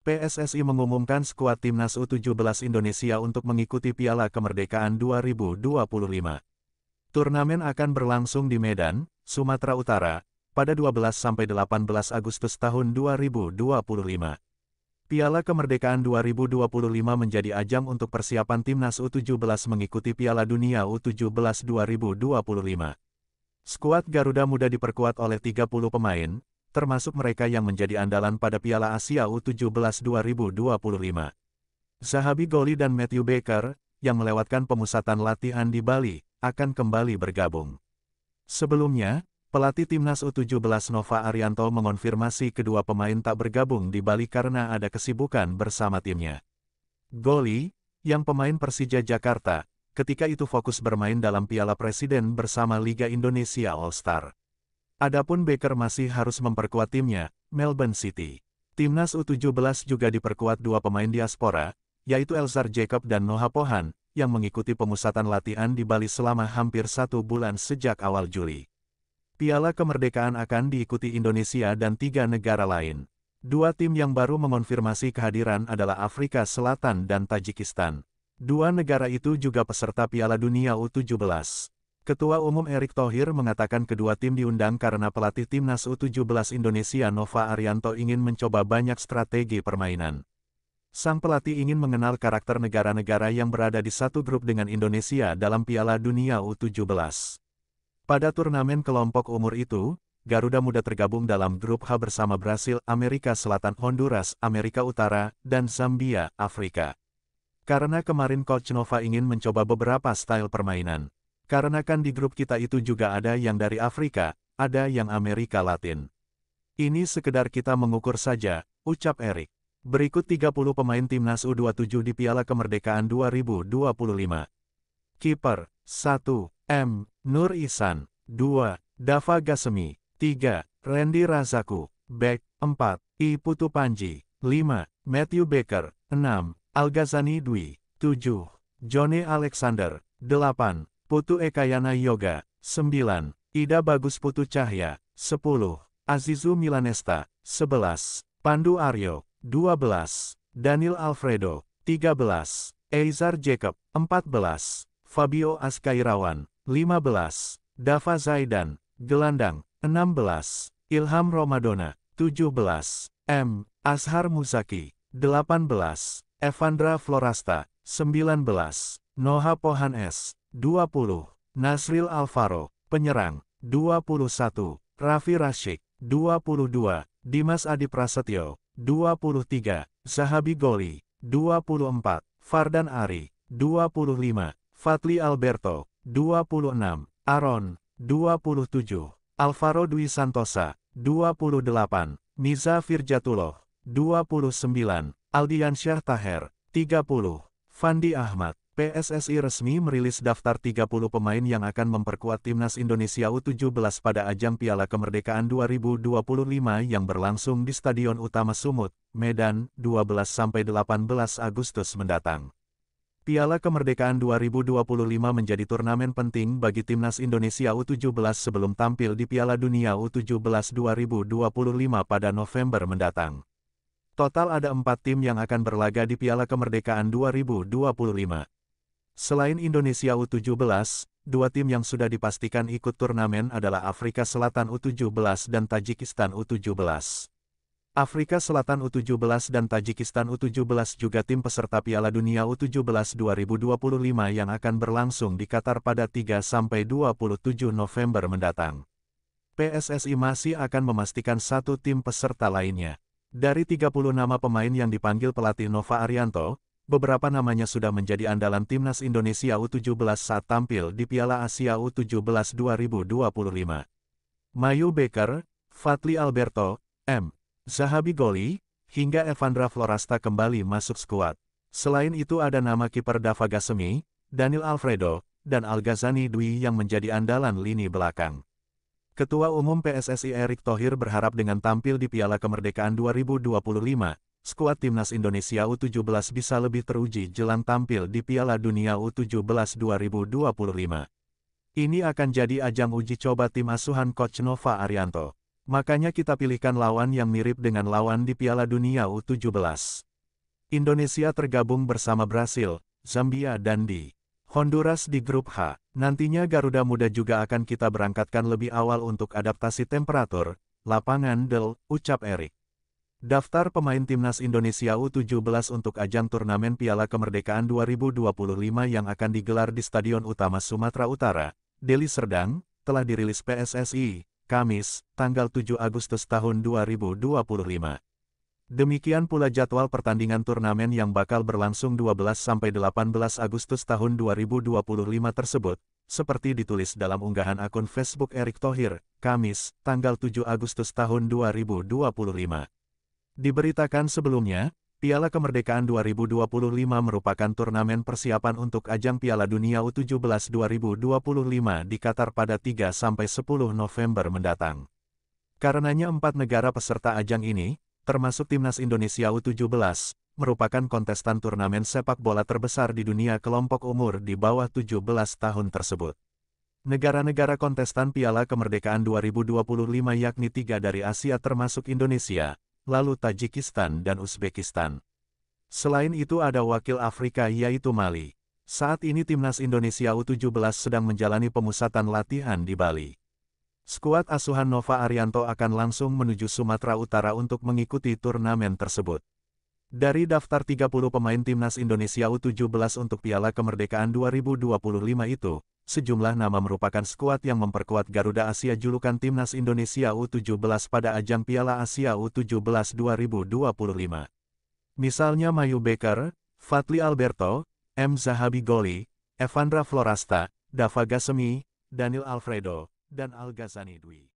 PSSI mengumumkan skuad Timnas U17 Indonesia untuk mengikuti Piala Kemerdekaan 2025. Turnamen akan berlangsung di Medan, Sumatera Utara, pada 12–18 Agustus tahun 2025. Piala Kemerdekaan 2025 menjadi ajang untuk persiapan Timnas U17 mengikuti Piala Dunia U17 2025. Skuad Garuda Muda diperkuat oleh 30 pemain, termasuk mereka yang menjadi andalan pada Piala Asia U17 2025. Zahabi Goli dan Matthew Baker, yang melewatkan pemusatan latihan di Bali, akan kembali bergabung. Sebelumnya, pelatih Timnas U17 Nova Arianto mengonfirmasi kedua pemain tak bergabung di Bali karena ada kesibukan bersama timnya. Goli, yang pemain Persija Jakarta, ketika itu fokus bermain dalam Piala Presiden bersama Liga Indonesia All-Star. Adapun Baker masih harus memperkuat timnya, Melbourne City. Timnas U17 juga diperkuat dua pemain diaspora, yaitu Elzar Jacob dan Noah Pohan, yang mengikuti pemusatan latihan di Bali selama hampir 1 bulan sejak awal Juli. Piala Kemerdekaan akan diikuti Indonesia dan 3 negara lain. Dua tim yang baru mengonfirmasi kehadiran adalah Afrika Selatan dan Tajikistan. Dua negara itu juga peserta Piala Dunia U17. Ketua Umum Erick Thohir mengatakan kedua tim diundang karena pelatih Timnas U17 Indonesia Nova Arianto ingin mencoba banyak strategi permainan. Sang pelatih ingin mengenal karakter negara-negara yang berada di satu grup dengan Indonesia dalam Piala Dunia U17. Pada turnamen kelompok umur itu, Garuda Muda tergabung dalam grup H bersama Brasil, Amerika Selatan, Honduras, Amerika Utara, dan Zambia, Afrika. Karena kemarin Coach Nova ingin mencoba beberapa style permainan. Karena kan di grup kita itu juga ada yang dari Afrika, ada yang Amerika Latin. Ini sekedar kita mengukur saja, ucap Erick. Berikut 30 pemain Timnas U27 di Piala Kemerdekaan 2025. Kiper, 1. M. Nur Ihsan. 2. Dava Gasemi. 3. Randy Razaku. Back, 4. I. Putu Panji. 5. Matthew Baker. 6. Al-Ghazani Dwi. 7. Johnny Alexander. 8. Putu Ekayana Yoga. 9. Ida Bagus Putu Cahya. 10. Azizu Milanesta. 11. Pandu Aryo. 12. Daniel Alfredo. 13. Eizar Jacob. 14. Fabio Askairawan. 15. Dava Zaidan. Gelandang. 16. Ilham Romadona. 17. M. Azhar Muzaki. 18. Evandra Florasta. 19. Noah Pohan S. 20. Nasril Alvaro, penyerang. 21. Raffi Rashik. 22. Dimas Adi Prasetyo. 23. Zahabi Goli. 24. Fardan Ari. 25. Fadli Alberto. 26. Aaron. 27. Alvaro Dwi Santosa. 28. Niza Firjatullah. 29. Aldiansyah Taher. 30. Fandi Ahmad. PSSI resmi merilis daftar 30 pemain yang akan memperkuat Timnas Indonesia U17 pada ajang Piala Kemerdekaan 2025 yang berlangsung di Stadion Utama Sumut, Medan, 12–18 Agustus mendatang. Piala Kemerdekaan 2025 menjadi turnamen penting bagi Timnas Indonesia U17 sebelum tampil di Piala Dunia U17 2025 pada November mendatang. Total ada 4 tim yang akan berlaga di Piala Kemerdekaan 2025. Selain Indonesia U17, 2 tim yang sudah dipastikan ikut turnamen adalah Afrika Selatan U17 dan Tajikistan U17. Afrika Selatan U17 dan Tajikistan U17 juga tim peserta Piala Dunia U17 2025 yang akan berlangsung di Qatar pada 3–27 November mendatang. PSSI masih akan memastikan 1 tim peserta lainnya. Dari 30 nama pemain yang dipanggil pelatih Nova Arianto, beberapa namanya sudah menjadi andalan Timnas Indonesia U17 saat tampil di Piala Asia U17 2025. Mayu Baker, Fadli Alberto, M. Zahabi Goli, hingga Evandra Florasta kembali masuk skuad. Selain itu ada nama kiper Dava Gasemi, Daniel Alfredo, dan Al-Ghazani Dwi yang menjadi andalan lini belakang. Ketua Umum PSSI Erick Thohir berharap dengan tampil di Piala Kemerdekaan 2025, skuad Timnas Indonesia U17 bisa lebih teruji jelang tampil di Piala Dunia U17 2025. Ini akan jadi ajang uji coba tim asuhan Coach Nova Arianto. Makanya kita pilihkan lawan yang mirip dengan lawan di Piala Dunia U17. Indonesia tergabung bersama Brasil, Zambia dan di Honduras di grup H. Nantinya Garuda Muda juga akan kita berangkatkan lebih awal untuk adaptasi temperatur, lapangan ucap Erik. Daftar pemain Timnas Indonesia U17 untuk ajang turnamen Piala Kemerdekaan 2025 yang akan digelar di Stadion Utama Sumatera Utara, Deli Serdang, telah dirilis PSSI, Kamis, tanggal 7 Agustus tahun 2025. Demikian pula jadwal pertandingan turnamen yang bakal berlangsung 12-18 Agustus tahun 2025 tersebut, seperti ditulis dalam unggahan akun Facebook Erick Thohir, Kamis, tanggal 7 Agustus tahun 2025. Diberitakan sebelumnya, Piala Kemerdekaan 2025 merupakan turnamen persiapan untuk ajang Piala Dunia U17 2025 di Qatar pada 3-10 November mendatang. Karenanya 4 negara peserta ajang ini, termasuk Timnas Indonesia U17, merupakan kontestan turnamen sepak bola terbesar di dunia kelompok umur di bawah 17 tahun tersebut. Negara-negara kontestan Piala Kemerdekaan 2025 yakni 3 dari Asia termasuk Indonesia, lalu Tajikistan dan Uzbekistan. Selain itu ada wakil Afrika yaitu Mali. Saat ini Timnas Indonesia U17 sedang menjalani pemusatan latihan di Bali. Skuad asuhan Nova Arianto akan langsung menuju Sumatera Utara untuk mengikuti turnamen tersebut. Dari daftar 30 pemain Timnas Indonesia U17 untuk Piala Kemerdekaan 2025 itu, sejumlah nama merupakan skuad yang memperkuat Garuda Asia julukan Timnas Indonesia U17 pada ajang Piala Asia U17 2025. Misalnya Mayu Becker, Fadli Alberto, M. Zahabi Goli, Evandra Florasta, Dava Gassemi, Daniel Alfredo, dan Al Ghazani Dwi.